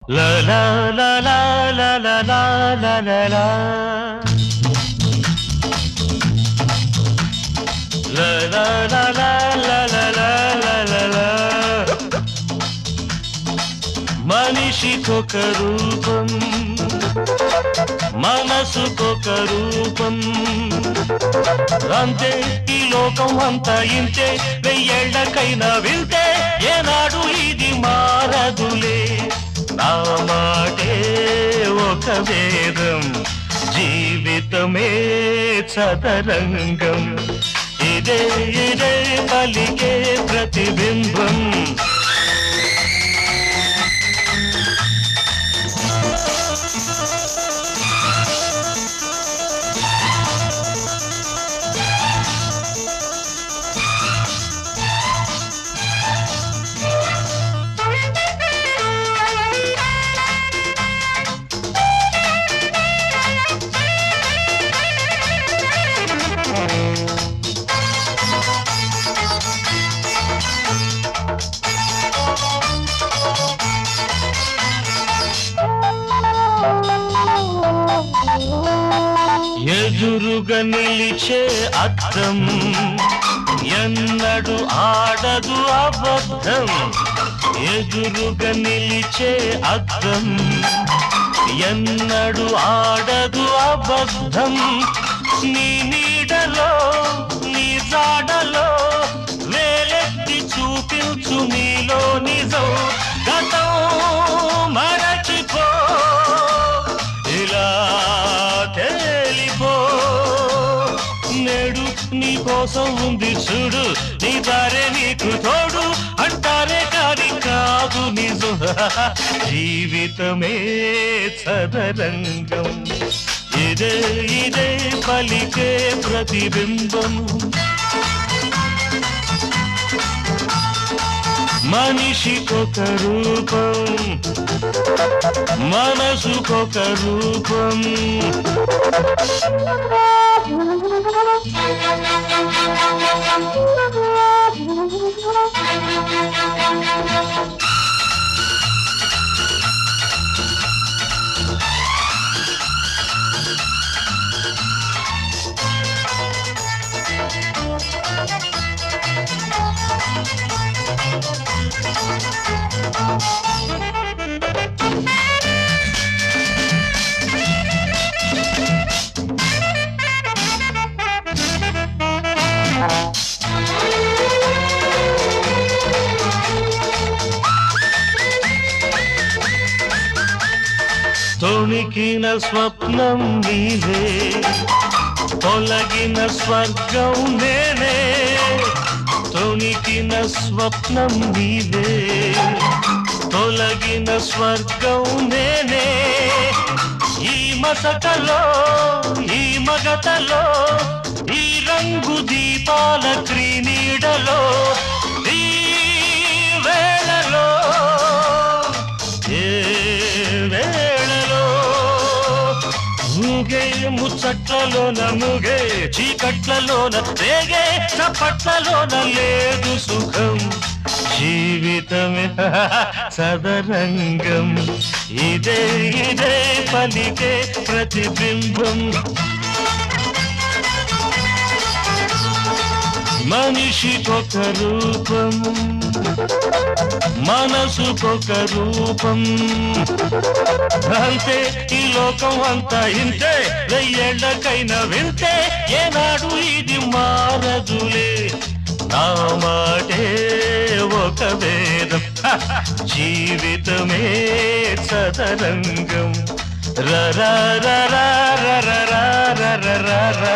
La la la la la la la la la la. La la la la la la la la la la. మనిషికొక రూపం మనసుకొక రూపం అంతే ఈ లోకం అంతా ఇంతే వెయ్యేళ్ళకైనా వింటే ఏనాడు ఇది మారదులే నా మాటే ఒక వేదం జీవితమే చదరంగం ఇదే ఇదే పలికే ప్రతిబింబం ఎదురుగా నిలిచే అద్దం ఎన్నడు ఆడదు అబద్ధం ఎదురుగా నిలిచే అద్దం ఎన్నడు ఆడదు అబద్ధం నీ నీడలో నీ జాడలో వేలెత్తి చూపించు నీలో నిజం గతం మరచిపో ఇలా నేడు నీ కోసం ఉంది చూడు నీ దారే నీకు తోడు అంటారే కాని కాదు నిజం జీవితమే చదరంగం ఇదే ఇదే పలికే ప్రతిబింబం మనిషికొక రూపం మనసుకొక రూపం తొణికిన స్వప్నం నీవే తొలగిన స్వర్గం నేనే తొణికిన స్వప్నం నీవే తొలగిన స్వర్గం నేనే ఈ మసకలో ఈ మగతలో ఈ రంగు దీపాల క్రీనీడలో ఈ వేళలో ముగే ముచ్చట్లలోన ముగే చీకట్లలోన రేగే చప్పట్లలోన లేదు సుఖం జీవితమే సదరంగం ఇదే ఇదే పలికే ప్రతిబింబం మనిషికొక రూపం మనసుకొక రూపం అంతే ఈ లోకం అంతా ఇంతే వెయ్యేళ్ళకైనా వింటే ఏనాడు ఇది మారదులే నా మాటే ఒక వేదం జీవితమే చదరంగం రరా రరా రరా రరా రరా